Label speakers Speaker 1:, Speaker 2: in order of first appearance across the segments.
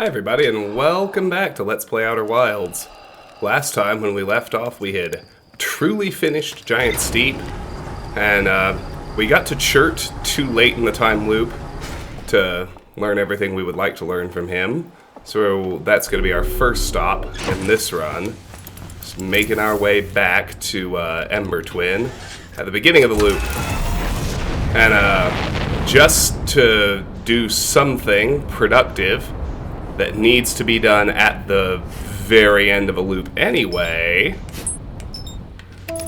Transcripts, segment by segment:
Speaker 1: Hi everybody, and welcome back to Let's Play Outer Wilds. Last time, when we left off, we had truly finished Giant Steep, and we got to Chert too late in the time loop to learn everything we would like to learn from him. So that's going to be our first stop in this run. Just making our way back to Ember Twin at the beginning of the loop. And just to do something productive that needs to be done at the very end of a loop anyway,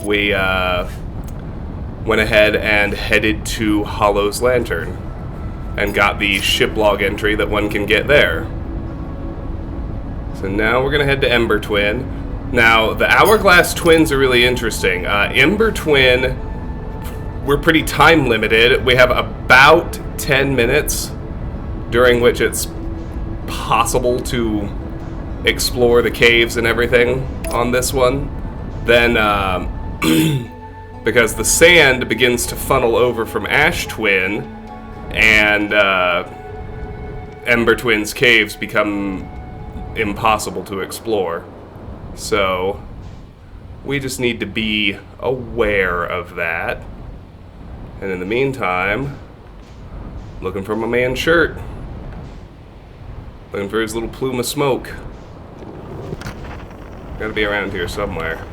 Speaker 1: we went ahead and headed to Hollow's Lantern and got the ship log entry that one can get there. So now we're going to head to Ember Twin. Now, the Hourglass Twins are really interesting. Ember Twin, we're pretty time limited. We have about 10 minutes during which it's possible to explore the caves and everything on this one. Then, because the sand begins to funnel over from Ash Twin, and Ember Twin's caves become impossible to explore. So, we just need to be aware of that. And in the meantime, looking for my man Chert. Looking for his little plume of smoke. Gotta be around here somewhere.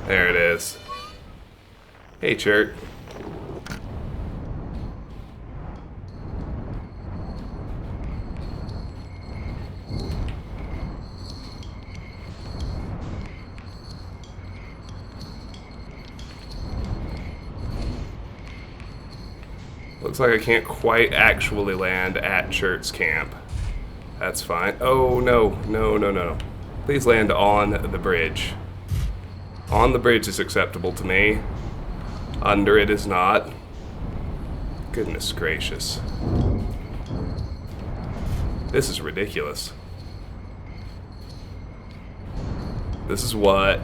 Speaker 1: There it is. Hey, Chert. Looks like I can't quite actually land at Chert's camp. That's fine. Oh, no. Please land on the bridge. On the bridge is acceptable to me. Under it is not. Goodness gracious. This is ridiculous. This is what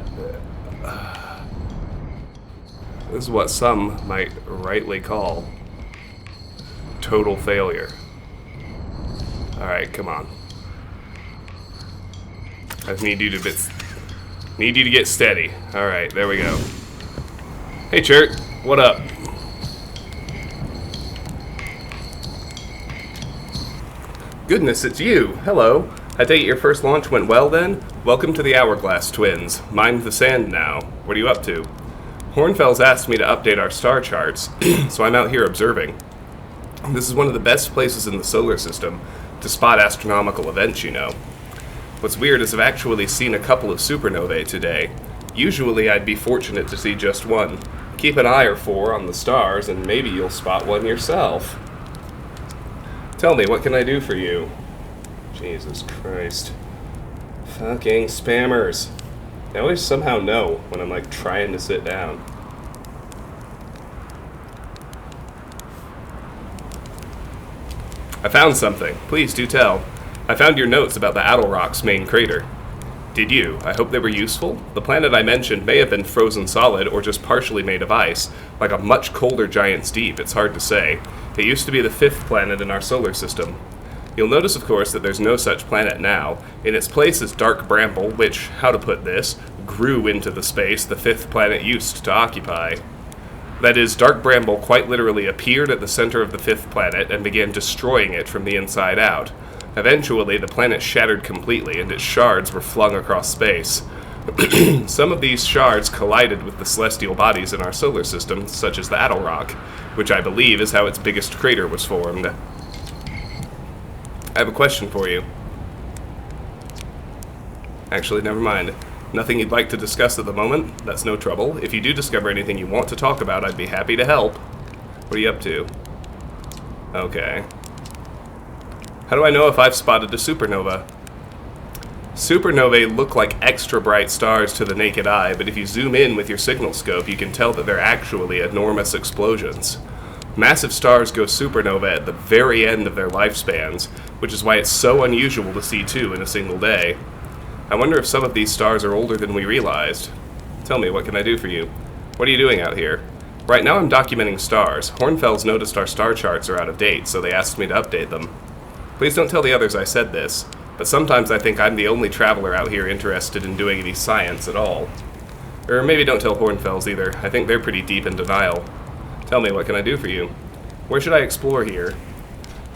Speaker 1: some might rightly call total failure. Alright, come on. I just need you to get steady. Alright, there we go. Hey Chert, what up? Goodness, it's you. Hello. I take it your first launch went well then? Welcome to the Hourglass Twins. Mind the sand now. What are you up to? Hornfels asked me to update our star charts, so I'm out here observing. This is one of the best places in the solar system to spot astronomical events, you know. What's weird is I've actually seen a couple of supernovae today. Usually I'd be fortunate to see just one. Keep an eye or four on the stars and maybe you'll spot one yourself. Tell me, what can I do for you? Jesus Christ. Fucking spammers. They always somehow know when I'm like trying to sit down. I found something. Please do tell. I found your notes about the Adelrock's main crater. Did you? I hope they were useful. The planet I mentioned may have been frozen solid or just partially made of ice, like a much colder Giant Steep, it's hard to say. It used to be the 5th planet in our solar system. You'll notice, of course, that there's no such planet now. In its place is Dark Bramble, which, how to put this, grew into the space the 5th planet used to occupy. That is, Dark Bramble quite literally appeared at the center of the 5th planet and began destroying it from the inside out. Eventually, the planet shattered completely, and its shards were flung across space. Some of these shards collided with the celestial bodies in our solar system, such as the Adelrock, which I believe is how its biggest crater was formed. I have a question for you. Actually, never mind. Nothing you'd like to discuss at the moment? That's no trouble. If you do discover anything you want to talk about, I'd be happy to help. What are you up to? Okay. How do I know if I've spotted a supernova? Supernovae look like extra bright stars to the naked eye, but if you zoom in with your signal scope, you can tell that they're actually enormous explosions. Massive stars go supernova at the very end of their lifespans, which is why it's so unusual to see two in a single day. I wonder if some of these stars are older than we realized. Tell me, what can I do for you? What are you doing out here? Right now I'm documenting stars. Hornfels noticed our star charts are out of date, so they asked me to update them. Please don't tell the others I said this, but sometimes I think I'm the only traveler out here interested in doing any science at all. Or maybe don't tell Hornfels either. I think they're pretty deep in denial. Tell me, what can I do for you? Where should I explore here?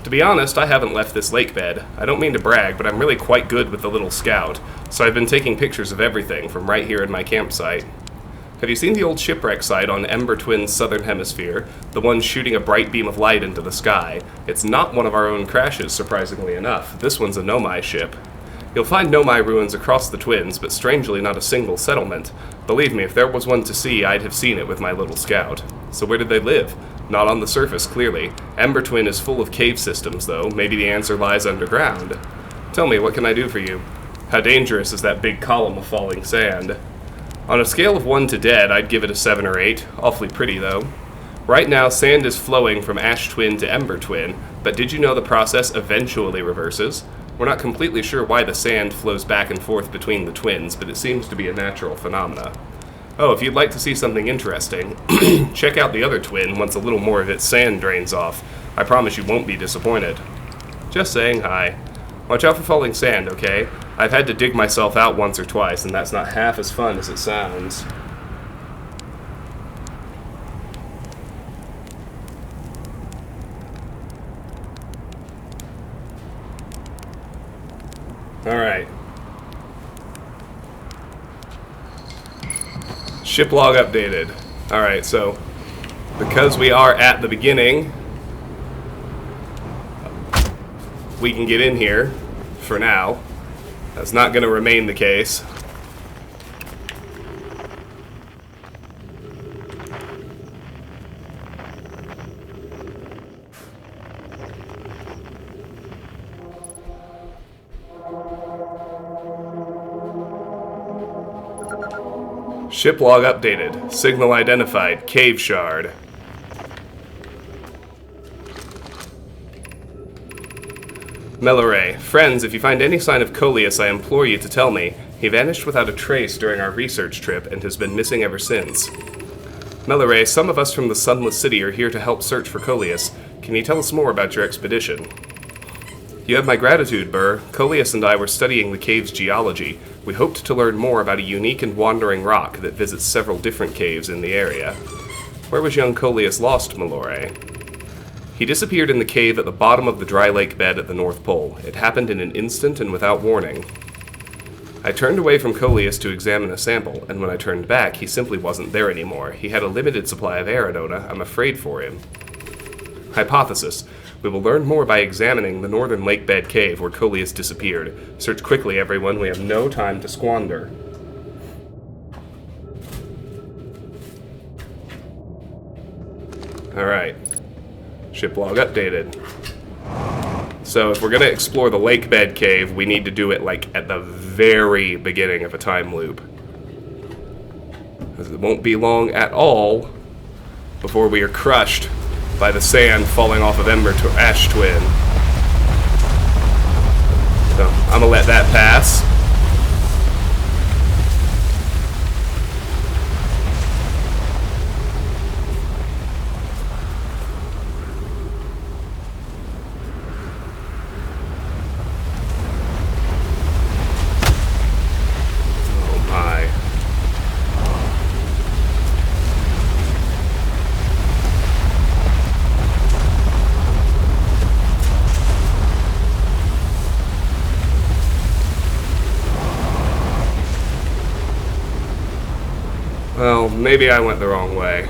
Speaker 1: To be honest, I haven't left this lake bed. I don't mean to brag, but I'm really quite good with the little scout, so I've been taking pictures of everything from right here in my campsite. Have you seen the old shipwreck site on Ember Twin's southern hemisphere? The one shooting a bright beam of light into the sky. It's not one of our own crashes, surprisingly enough. This one's a Nomai ship. You'll find Nomai ruins across the Twins, but strangely not a single settlement. Believe me, if there was one to see, I'd have seen it with my little scout. So where did they live? Not on the surface, clearly. Ember Twin is full of cave systems, though. Maybe the answer lies underground. Tell me, what can I do for you? How dangerous is that big column of falling sand? On a scale of 1 to dead, I'd give it a 7 or 8. Awfully pretty, though. Right now, sand is flowing from Ash Twin to Ember Twin, but did you know the process eventually reverses? We're not completely sure why the sand flows back and forth between the twins, but it seems to be a natural phenomena. Oh, if you'd like to see something interesting, check out the other twin once a little more of its sand drains off. I promise you won't be disappointed. Just saying hi. Watch out for falling sand, okay? I've had to dig myself out once or twice, and that's not half as fun as it sounds. Alright. Ship log updated. Alright, so because we are at the beginning, we can get in here for now. That's not going to remain the case. Ship log updated. Signal identified. Cave shard. Melore, friends, if you find any sign of Coleus, I implore you to tell me. He vanished without a trace during our research trip and has been missing ever since. Melore, some of us from the Sunless City are here to help search for Coleus. Can you tell us more about your expedition? You have my gratitude, Burr. Coleus and I were studying the cave's geology. We hoped to learn more about a unique and wandering rock that visits several different caves in the area. Where was young Coleus lost, Melore? He disappeared in the cave at the bottom of the dry lake bed at the North Pole. It happened in an instant and without warning. I turned away from Coleus to examine a sample, and when I turned back, he simply wasn't there anymore. He had a limited supply of Aerodona. I'm afraid for him. Hypothesis. We will learn more by examining the northern Lakebed Cave where Coleus disappeared. Search quickly, everyone. We have no time to squander. Alright. Ship log updated. So if we're going to explore the Lakebed Cave, we need to do it like at the very beginning of a time loop. Because it won't be long at all before we are crushed by the sand falling off of Ember to Ash Twin. So I'm gonna let that pass. Oh my. Well, maybe I went the wrong way.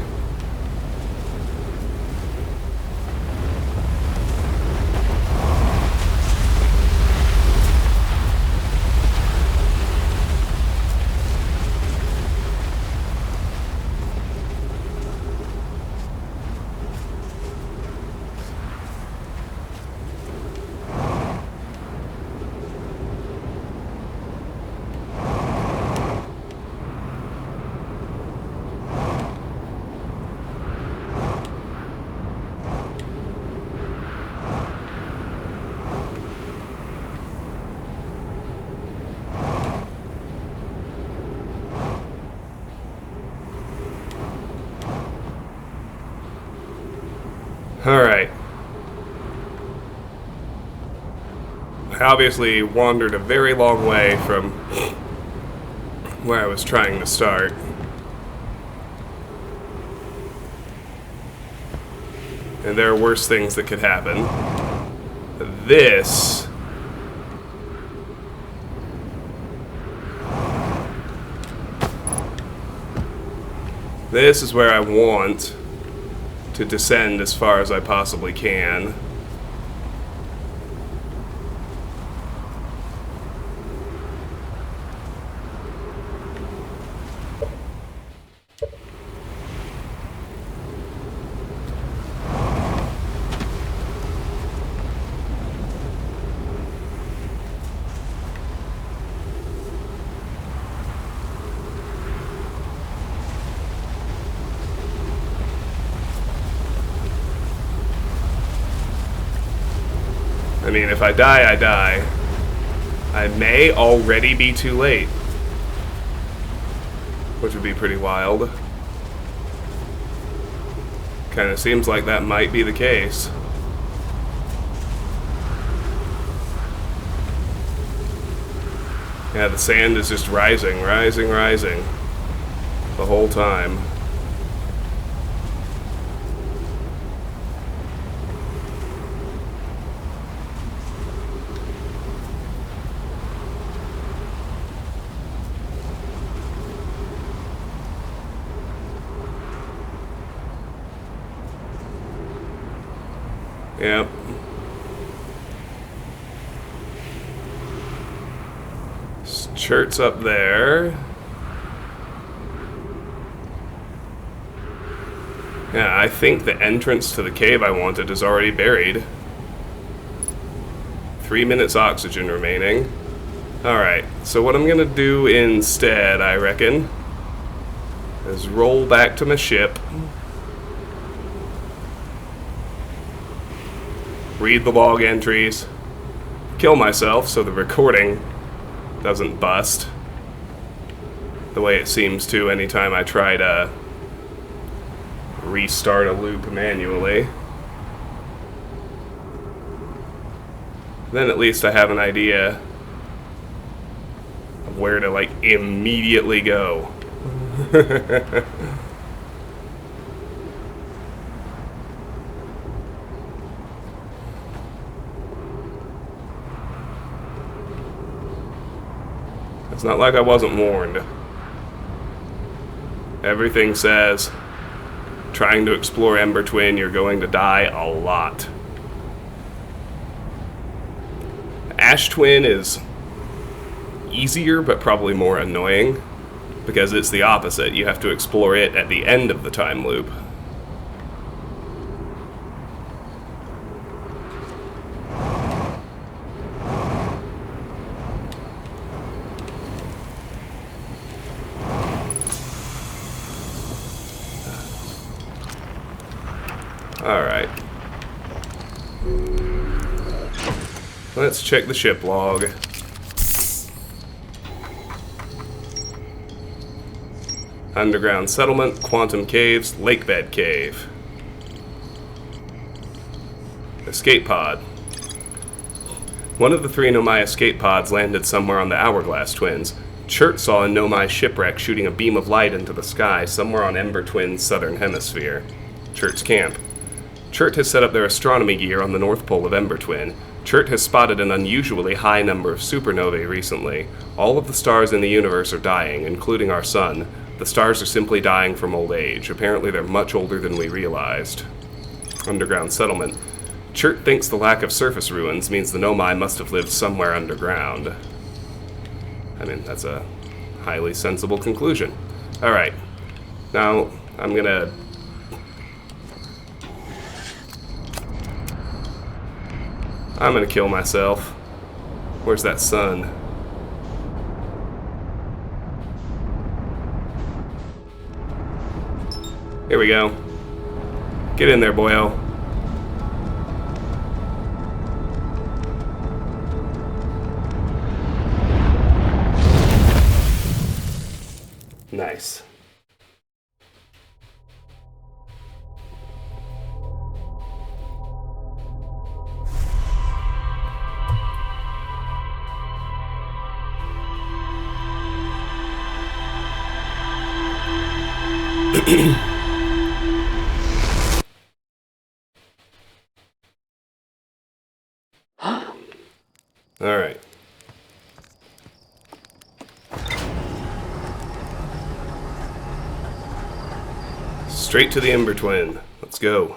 Speaker 1: I obviously wandered a very long way from where I was trying to start. And there are worse things that could happen. This is where I want to descend as far as I possibly can. I mean, if I die, I die. I may already be too late. Which would be pretty wild. Kind of seems like that might be the case. Yeah, the sand is just rising, rising, rising. The whole time. Yep. Chert's up there. Yeah, I think the entrance to the cave I wanted is already buried. 3 minutes oxygen remaining. Alright, so what I'm gonna do instead, I reckon, is roll back to my ship. Read the log entries, kill myself so the recording doesn't bust, the way it seems to anytime I try to restart a loop manually. Then at least I have an idea of where to, like, immediately go. It's not like I wasn't warned. Everything says, trying to explore Ember Twin, you're going to die a lot. Ash Twin is easier, but probably more annoying, because it's the opposite. You have to explore it at the end of the time loop. Alright. Let's check the ship log. Underground settlement, quantum caves, Lakebed Cave. Escape pod. One of the 3 Nomai escape pods landed somewhere on the Hourglass Twins. Chert saw a Nomai shipwreck shooting a beam of light into the sky somewhere on Ember Twin's southern hemisphere. Chert's camp. Chert has set up their astronomy gear on the North Pole of Ember Twin. Chert has spotted an unusually high number of supernovae recently. All of the stars in the universe are dying, including our sun. The stars are simply dying from old age. Apparently they're much older than we realized. Underground settlement. Chert thinks the lack of surface ruins means the Nomai must have lived somewhere underground. I mean, that's a highly sensible conclusion. Alright. Now, I'm gonna kill myself. Where's that sun? Here we go. Get in there, boyo. Nice. Alright. Straight to the Ember Twin. Let's go.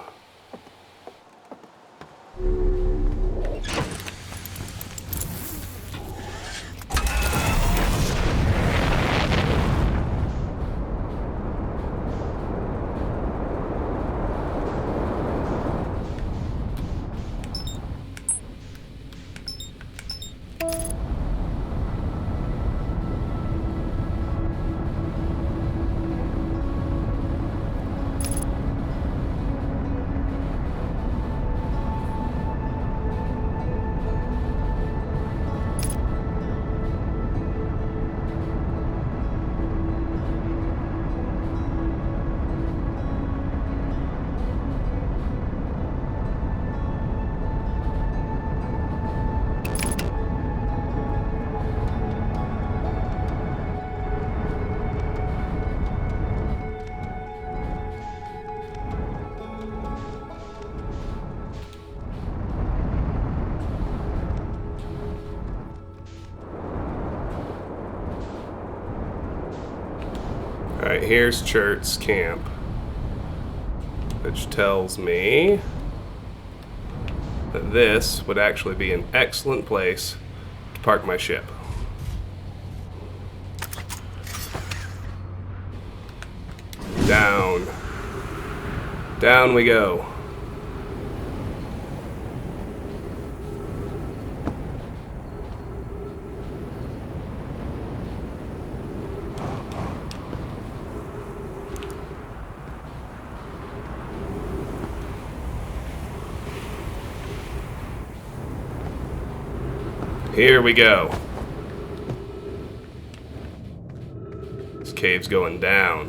Speaker 1: Alright, here's Chert's camp, which tells me that this would actually be an excellent place to park my ship. Down. Down we go. Here we go. This cave's going down.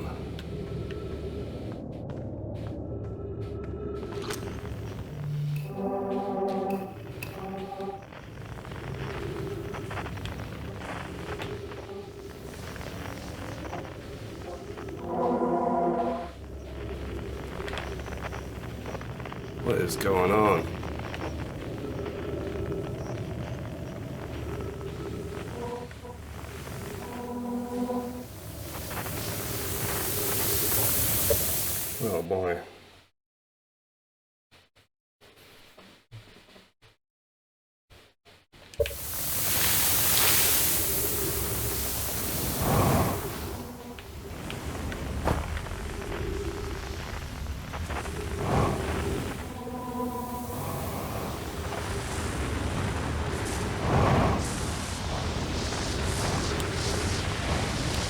Speaker 1: What is going on? Oh boy.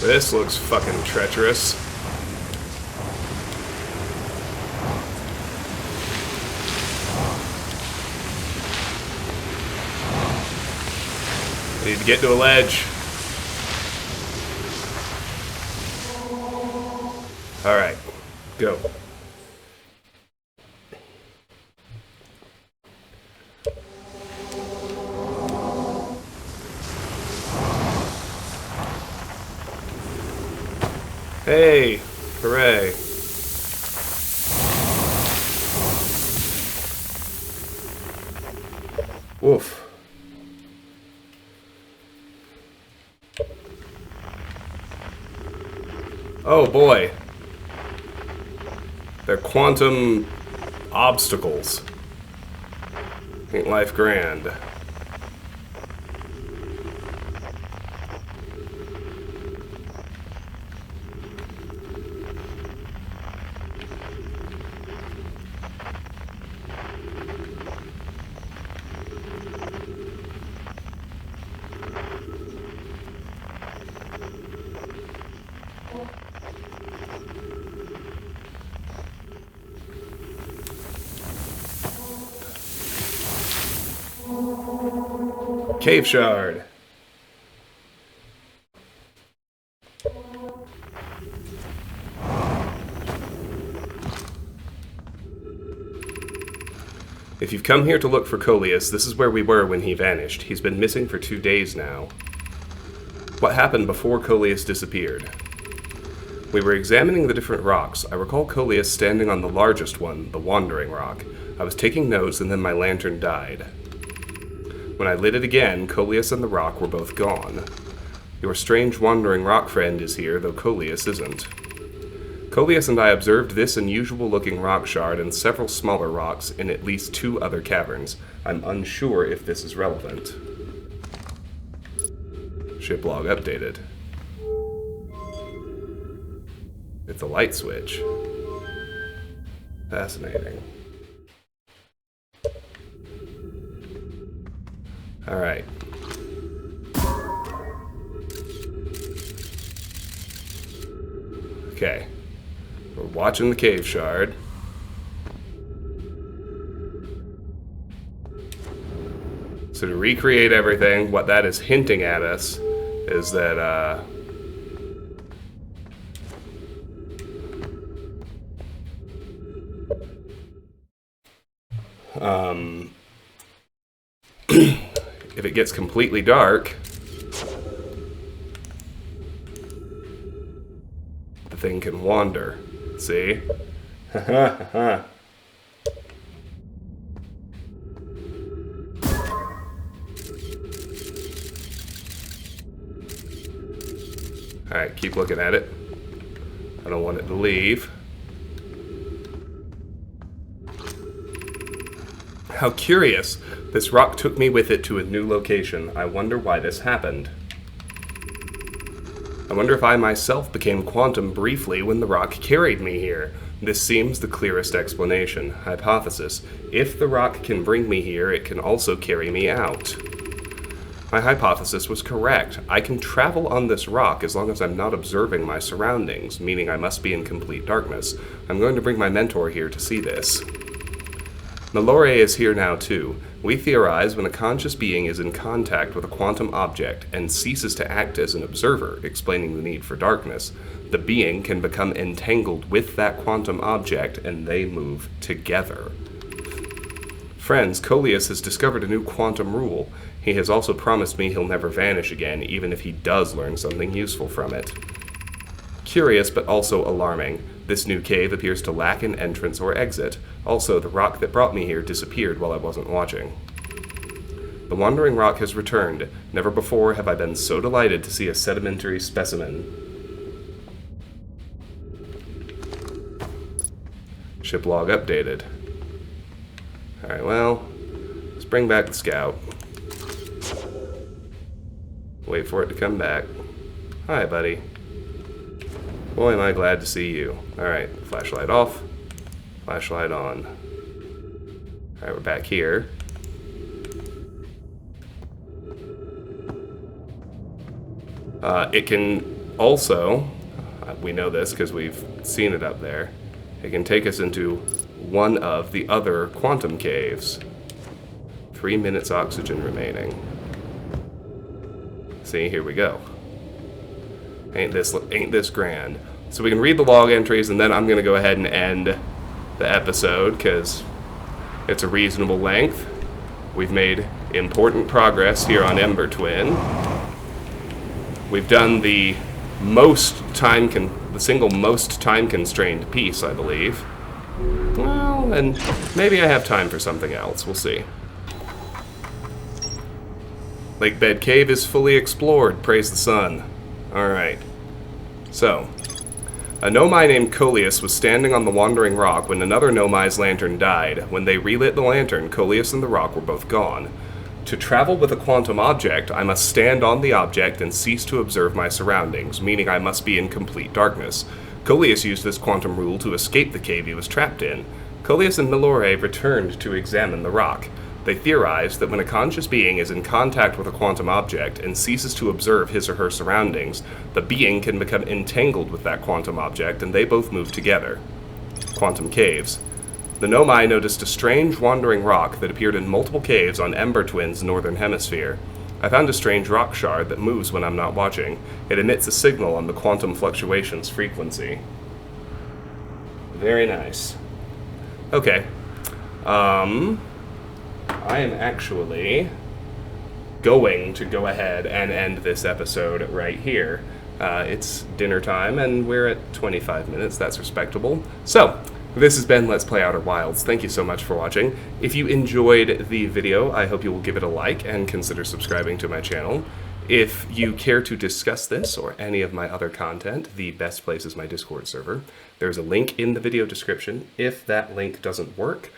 Speaker 1: This looks fucking treacherous. Need to get to a ledge. Alright, go. Hey, hooray. Woof. Oh boy. They're quantum obstacles. Ain't life grand. Cave shard. If you've come here to look for Coleus, this is where we were when he vanished. He's been missing for 2 days now. What happened before Coleus disappeared? We were examining the different rocks. I recall Coleus standing on the largest one, the Wandering Rock. I was taking notes, and then my lantern died. When I lit it again, Coleus and the rock were both gone. Your strange wandering rock friend is here, though Coleus isn't. Coleus and I observed this unusual-looking rock shard and several smaller rocks in at least 2 other caverns. I'm unsure if this is relevant. Ship log updated. It's a light switch. Fascinating. Alright. Okay. We're watching the cave shard. So to recreate everything, what that is hinting at us is that, if it gets completely dark, the thing can wander. See? Alright, keep looking at it. I don't want it to leave. How curious. This rock took me with it to a new location. I wonder why this happened. I wonder if I myself became quantum briefly when the rock carried me here. This seems the clearest explanation. Hypothesis. If the rock can bring me here, it can also carry me out. My hypothesis was correct. I can travel on this rock as long as I'm not observing my surroundings, meaning I must be in complete darkness. I'm going to bring my mentor here to see this. Malore is here now too. We theorize when a conscious being is in contact with a quantum object and ceases to act as an observer, explaining the need for darkness, the being can become entangled with that quantum object and they move together. Friends, Coleus has discovered a new quantum rule. He has also promised me he'll never vanish again, even if he does learn something useful from it. Curious, but also alarming. This new cave appears to lack an entrance or exit. Also, the rock that brought me here disappeared while I wasn't watching. The wandering rock has returned. Never before have I been so delighted to see a sedimentary specimen. Ship log updated. Alright, well, let's bring back the scout. Wait for it to come back. Hi, buddy. Boy, am I glad to see you. Alright, flashlight off. Flashlight on. Alright, we're back here. It can also, we know this because we've seen it up there, it can take us into one of the other quantum caves. 3 minutes oxygen remaining. See, here we go. Ain't this grand. So we can read the log entries, and then I'm going to go ahead and end the episode, because it's a reasonable length. We've made important progress here on Ember Twin. We've done the single most time-constrained piece, I believe. Well, and maybe I have time for something else. We'll see. Lakebed Cave is fully explored. Praise the sun. Alright. So, a Nomai named Coleus was standing on the Wandering Rock when another Nomai's lantern died. When they relit the lantern, Coleus and the rock were both gone. To travel with a quantum object, I must stand on the object and cease to observe my surroundings, meaning I must be in complete darkness. Coleus used this quantum rule to escape the cave he was trapped in. Coleus and Malore returned to examine the rock. They theorized that when a conscious being is in contact with a quantum object and ceases to observe his or her surroundings, the being can become entangled with that quantum object and they both move together. Quantum caves. The Nomai noticed a strange wandering rock that appeared in multiple caves on Ember Twin's northern hemisphere. I found a strange rock shard that moves when I'm not watching. It emits a signal on the quantum fluctuations frequency. Very nice. Okay. I am actually going to go ahead and end this episode right here. It's dinner time, and we're at 25 minutes. That's respectable. So, this has been Let's Play Outer Wilds. Thank you so much for watching. If you enjoyed the video, I hope you will give it a like and consider subscribing to my channel. If you care to discuss this or any of my other content, the best place is my Discord server. There's a link in the video description. If that link doesn't work,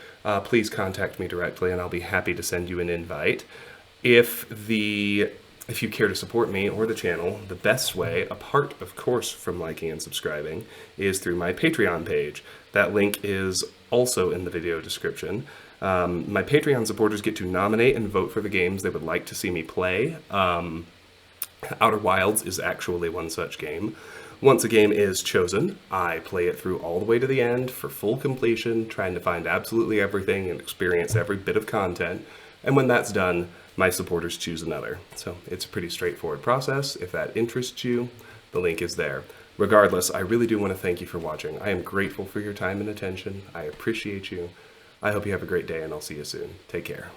Speaker 1: please contact me directly and I'll be happy to send you an invite. If you care to support me or the channel, the best way, apart of course from liking and subscribing, is through my Patreon page. That link is also in the video description. My Patreon supporters get to nominate and vote for the games they would like to see me play. Outer Wilds is actually one such game. Once a game is chosen, I play it through all the way to the end for full completion, trying to find absolutely everything and experience every bit of content. And when that's done, my supporters choose another. So it's a pretty straightforward process. If that interests you, the link is there. Regardless, I really do want to thank you for watching. I am grateful for your time and attention. I appreciate you. I hope you have a great day, and I'll see you soon. Take care.